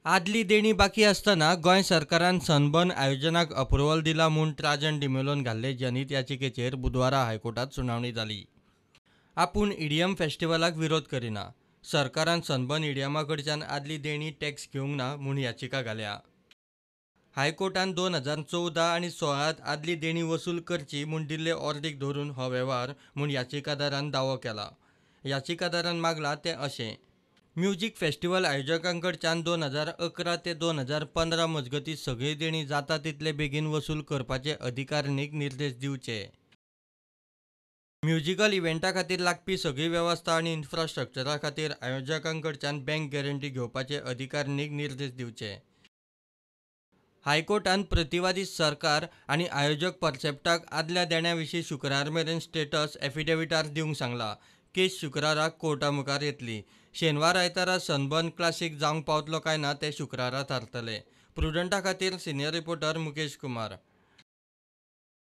आदली देणी बाकी असताना गोंय सरकारान सनबर्न आयोजनाक अप्रुव्हल दिला म्हूण त्राजन डिमेलोन घाल्ले जनहीत याचिकेचेर बुधवारा हायकोर्टात सुनावणी जाली. आपूण इडियम फेस्टिवलाक विरोध करिना. सरकारान सनबर्न इडियमा कडच्यान आदली देणी टॅक्स घेवंक ना म्हूण याचिका घाल्या. हायकोर्टान 2014 आनी 16 आदली देणी वसूल करची म्हूण दिल्ले ऑर्डरीक धरून हो वेव्हार म्हूण याचिकादारान दावो केला. याचिकादारान मागला तें अशें: म्युझिक फेस्टिवल आयोजकांकडच्यान 2011 ते 2015 मजगतीं सगळी देणी जाता तितले बेगीन वसूल करपाचे अधिकारिणीक निर्देश दिवचे. म्युझिकल इव्हेंटा खातीर लागपी सगळी वेवस्था आनी इन्फ्रास्ट्रक्चरा खातीर आयोजकांकडच्यान बँक गॅरंटी घेवपाचे अधिकारिणीक निर्देश दिवचे. हायकोर्टान प्रतिवादी सरकार आनी आयोजक परसेप्टाक आदल्या देण्यां विशीं शुक्रार मेरेन स्टेटस एफिडेव्हिटार दिवंक सांगला. केस शुक्राराक कोर्टा मुखार येतली. शेनवार आयतारा सनबर्न क्लासीक जावंक पावतलो काय ना तें शुक्रारा थारतलें. प्रुडंटा खातीर सिनियर रिपोर्टर मुकेश कुमार.